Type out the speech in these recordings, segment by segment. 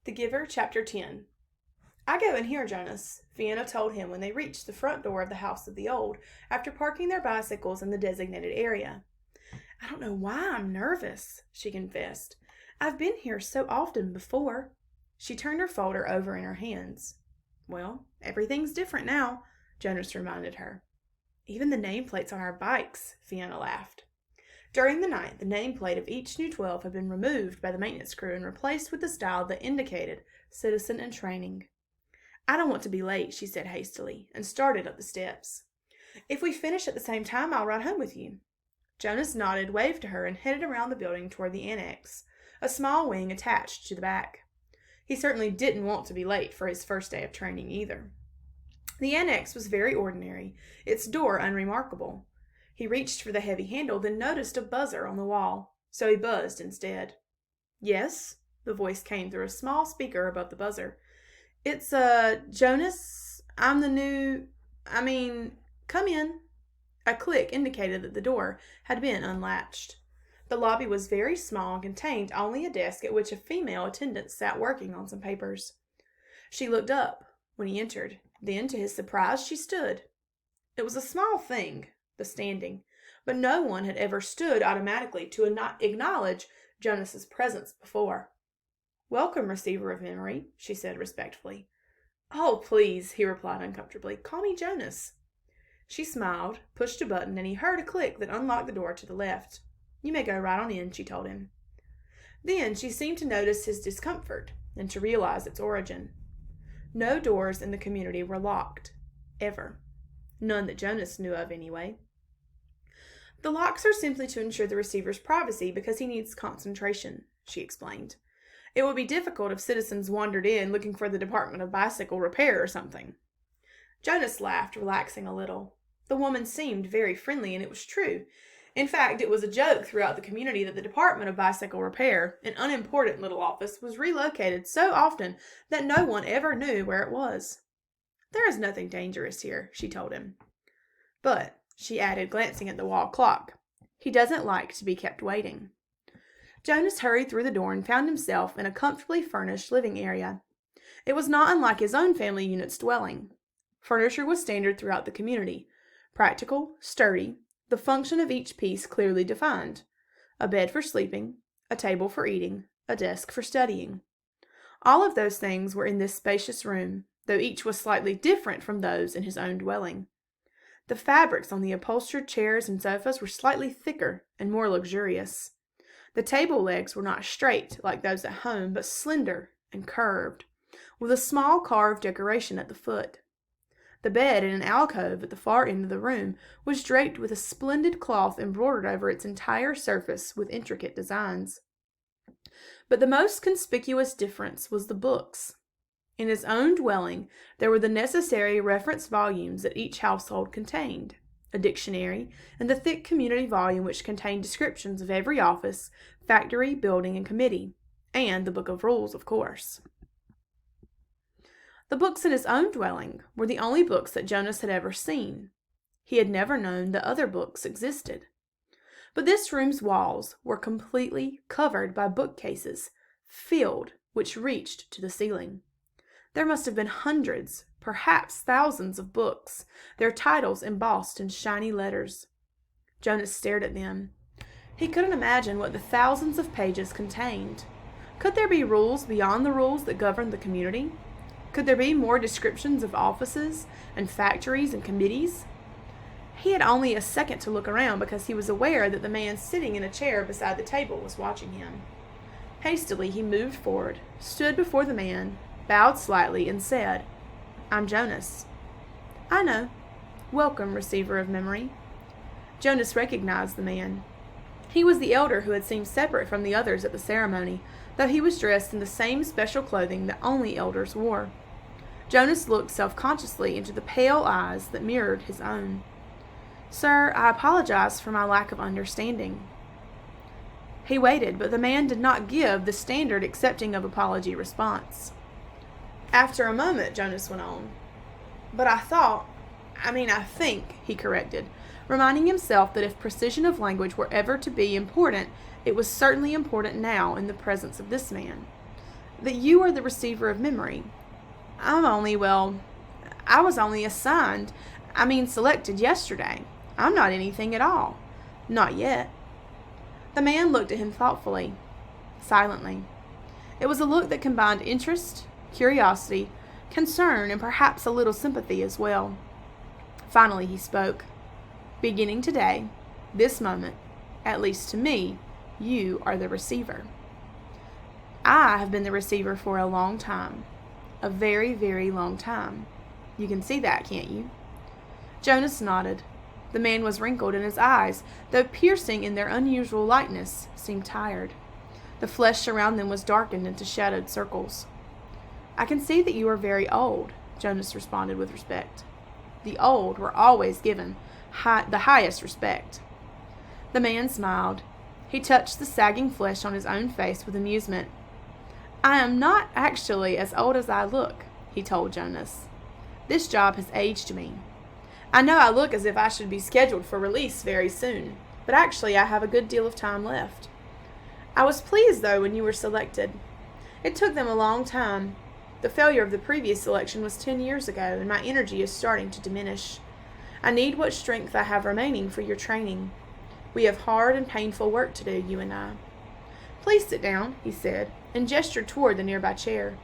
The Giver, Chapter 10. I go in here, Jonas, Vienna told him when they reached the front door of the House of the Old after parking their bicycles in the designated area. I don't know why I'm nervous, she confessed. I've been here so often before. She turned her folder over in her hands. Well, everything's different now, Jonas reminded her. Even the nameplates on our bikes, Vienna laughed. During the night, the nameplate of each new 12 had been removed by the maintenance crew and replaced with the style that indicated citizen in training. I don't want to be late, she said hastily, and started up the steps. If we finish at the same time, I'll ride home with you. Jonas nodded, waved to her, and headed around the building toward the annex, a small wing attached to the back. He certainly didn't want to be late for his first day of training either. The annex was very ordinary, its door unremarkable. He reached for the heavy handle, then noticed a buzzer on the wall, so he buzzed instead. Yes, the voice came through a small speaker above the buzzer. It's, Jonas, I'm the new, come in. A click indicated that the door had been unlatched. The lobby was very small and contained only a desk at which a female attendant sat working on some papers. She looked up when he entered. Then, to his surprise, she stood. It was a small thing, the standing, but no one had ever stood automatically to acknowledge Jonas's presence before. Welcome, receiver of memory, she said respectfully. Oh, please, he replied uncomfortably. Call me Jonas. She smiled, pushed a button, and he heard a click that unlocked the door to the left. You may go right on in, she told him. Then she seemed to notice his discomfort and to realize its origin. No doors in the community were locked, ever. None that Jonas knew of, anyway. The locks are simply to ensure the receiver's privacy because he needs concentration, she explained. It would be difficult if citizens wandered in looking for the Department of Bicycle Repair or something. Jonas laughed, relaxing a little. The woman seemed very friendly, and it was true. In fact, it was a joke throughout the community that the Department of Bicycle Repair, an unimportant little office, was relocated so often that no one ever knew where it was. There is nothing dangerous here, she told him. But, she added, glancing at the wall clock, he doesn't like to be kept waiting. Jonas hurried through the door and found himself in a comfortably furnished living area. It was not unlike his own family unit's dwelling. Furniture was standard throughout the community, practical, sturdy, the function of each piece clearly defined. A bed for sleeping, a table for eating, a desk for studying. All of those things were in this spacious room, though each was slightly different from those in his own dwelling. The fabrics on the upholstered chairs and sofas were slightly thicker and more luxurious. The table legs were not straight like those at home, but slender and curved, with a small carved decoration at the foot. The bed in an alcove at the far end of the room was draped with a splendid cloth embroidered over its entire surface with intricate designs. But the most conspicuous difference was the books. In his own dwelling, there were the necessary reference volumes that each household contained, a dictionary, and the thick community volume which contained descriptions of every office, factory, building, and committee, and the Book of Rules, of course. The books in his own dwelling were the only books that Jonas had ever seen. He had never known that other books existed. But this room's walls were completely covered by bookcases, filled, which reached to the ceiling. There must have been hundreds, perhaps thousands of books, their titles embossed in shiny letters. Jonas stared at them. He couldn't imagine what the thousands of pages contained. Could there be rules beyond the rules that governed the community? Could there be more descriptions of offices and factories and committees? He had only a second to look around because he was aware that the man sitting in a chair beside the table was watching him. Hastily, he moved forward, stood before the man, bowed slightly, and said, I'm Jonas. I know. Welcome, receiver of memory. Jonas recognized the man. He was the elder who had seemed separate from the others at the ceremony, though he was dressed in the same special clothing that only elders wore. Jonas looked self-consciously into the pale eyes that mirrored his own. Sir, I apologize for my lack of understanding. He waited, but the man did not give the standard accepting of apology response. After a moment, Jonas went on. But I think, he corrected, reminding himself that if precision of language were ever to be important, it was certainly important now in the presence of this man. that you are the receiver of memory. I was only selected yesterday. I'm not anything at all. Not yet." The man looked at him thoughtfully, silently. It was a look that combined interest, curiosity, concern, and perhaps a little sympathy as well. Finally he spoke. "Beginning today, this moment, at least to me, you are the receiver." "I have been the receiver for a long time. A very, very long time. You can see that, can't you?" Jonas nodded. The man was wrinkled, and his eyes, though piercing in their unusual lightness, seemed tired. The flesh around them was darkened into shadowed circles. "I can see that you are very old," Jonas responded with respect. The old were always given the highest respect. The man smiled. He touched the sagging flesh on his own face with amusement. "I am not actually as old as I look," he told Jonas. "This job has aged me. I know I look as if I should be scheduled for release very soon, but actually I have a good deal of time left. I was pleased, though, when you were selected. It took them a long time. The failure of the previous selection was 10 years ago, and my energy is starting to diminish. I need what strength I have remaining for your training. We have hard and painful work to do, you and I." "Please sit down," he said, and gestured toward the nearby chair.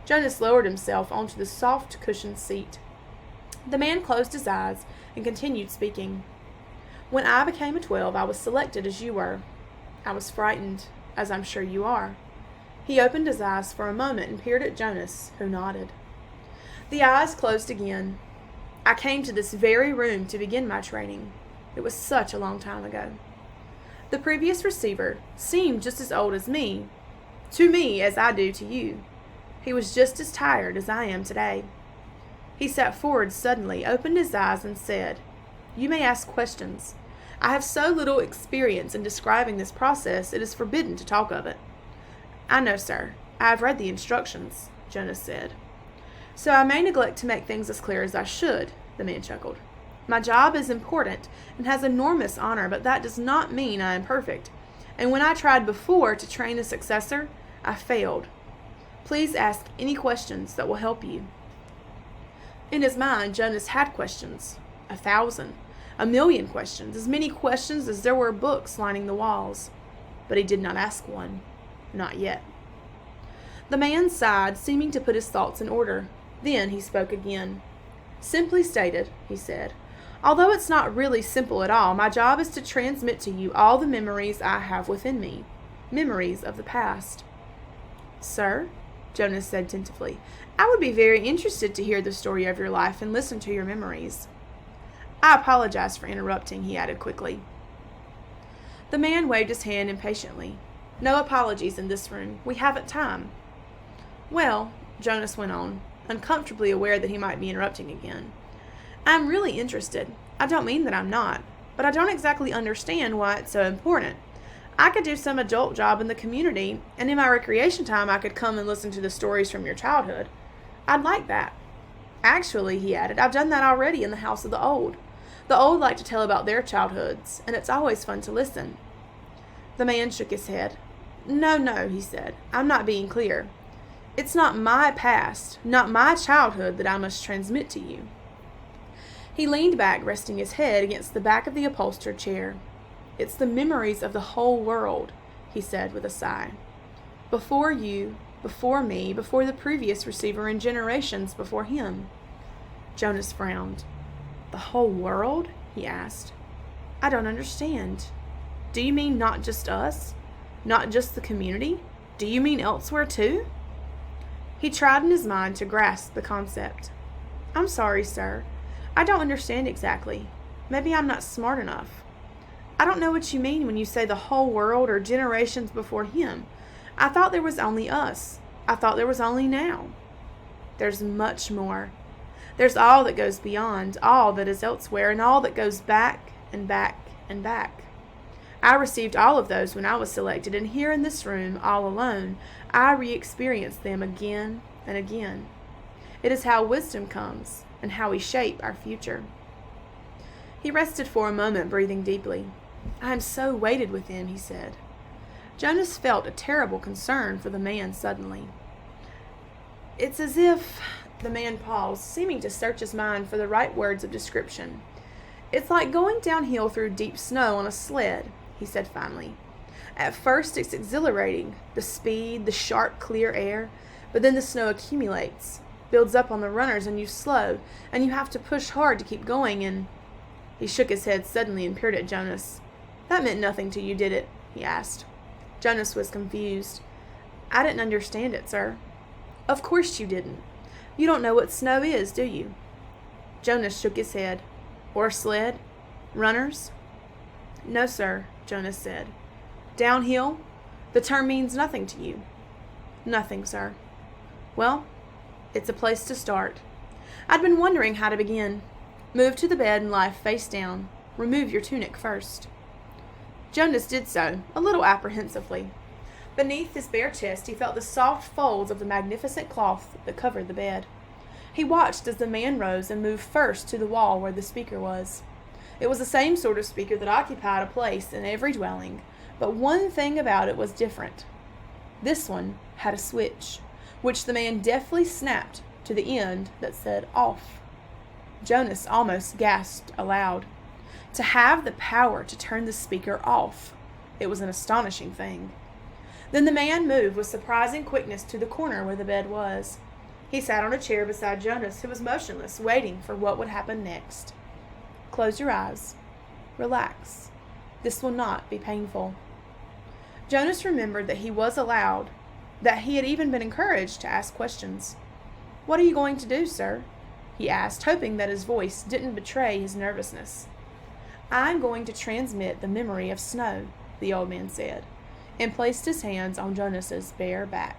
Jonas lowered himself onto the soft cushioned seat. The man closed his eyes and continued speaking. "When I became a 12, I was selected as you were. I was frightened, as I'm sure you are." He opened his eyes for a moment and peered at Jonas, who nodded. The eyes closed again. "I came to this very room to begin my training. It was such a long time ago. The previous receiver seemed just as old as me, to me as I do to you. He was just as tired as I am today." He sat forward suddenly, opened his eyes, and said, "You may ask questions. I have so little experience in describing this process, it is forbidden to talk of it." "I know, sir. I have read the instructions," Jonas said. "So I may neglect to make things as clear as I should," the man chuckled. "My job is important and has enormous honor, but that does not mean I am perfect. And when I tried before to train a successor, I failed. Please ask any questions that will help you." In his mind, Jonas had questions. 1,000, 1,000,000 questions, as many questions as there were books lining the walls. But he did not ask one. Not yet. The man sighed, seeming to put his thoughts in order. Then he spoke again. "Simply stated," he said, "although it's not really simple at all, my job is to transmit to you all the memories I have within me. Memories of the past." "Sir," Jonas said tentatively, "I would be very interested to hear the story of your life and listen to your memories." "I apologize for interrupting," he added quickly. The man waved his hand impatiently. "No apologies in this room. We haven't time." "Well," Jonas went on, uncomfortably aware that he might be interrupting again, "I'm really interested. I don't mean that I'm not, but I don't exactly understand why it's so important. I could do some adult job in the community, and in my recreation time I could come and listen to the stories from your childhood. I'd like that. Actually," he added, "I've done that already in the House of the Old. The old like to tell about their childhoods, and it's always fun to listen." The man shook his head. No, he said. "I'm not being clear. It's not my past, not my childhood that I must transmit to you." He leaned back, resting his head against the back of the upholstered chair. "It's the memories of the whole world," he said with a sigh. "Before you, before me, before the previous receiver, and generations before him." Jonas frowned. "The whole world?" he asked. "I don't understand. Do you mean not just us? Not just the community? Do you mean elsewhere too?" He tried in his mind to grasp the concept. "I'm sorry, sir. I don't understand exactly. Maybe I'm not smart enough. I don't know what you mean when you say the whole world or generations before him. I thought there was only us. I thought there was only now." "There's much more. There's all that goes beyond, all that is elsewhere, and all that goes back and back and back. I received all of those when I was selected, and here in this room, all alone, I re-experienced them again and again. It is how wisdom comes, and how we shape our future." He rested for a moment, breathing deeply. "I am so weighted within," he said. Jonas felt a terrible concern for the man suddenly. It's as if the man paused, seeming to search his mind for the right words of description. It's like going downhill through deep snow on a sled, he said finally. At first it's exhilarating, the speed, the sharp, clear air, but then the snow accumulates, builds up on the runners, and you slow, and you have to push hard to keep going, and... He shook his head suddenly and peered at Jonas. That meant nothing to you, did it? He asked. Jonas was confused. I didn't understand it, sir. Of course you didn't. You don't know what snow is, do you? Jonas shook his head. Or a sled? Runners? No, sir, Jonas said. Downhill? The term means nothing to you. Nothing, sir. Well, it's a place to start. I'd been wondering how to begin. Move to the bed and lie face down. Remove your tunic first. Jonas did so, a little apprehensively. Beneath his bare chest he felt the soft folds of the magnificent cloth that covered the bed. He watched as the man rose and moved first to the wall where the speaker was. It was the same sort of speaker that occupied a place in every dwelling, but one thing about it was different. This one had a switch, which the man deftly snapped to the end that said off. Jonas almost gasped aloud. To have the power to turn the speaker off, it was an astonishing thing. Then the man moved with surprising quickness to the corner where the bed was. He sat on a chair beside Jonas, who was motionless, waiting for what would happen next. Close your eyes. Relax. This will not be painful. Jonas remembered that he was allowed, that he had even been encouraged to ask questions. What are you going to do, sir? He asked, hoping that his voice didn't betray his nervousness. I'm going to transmit the memory of snow, the old man said, and placed his hands on Jonas's bare back.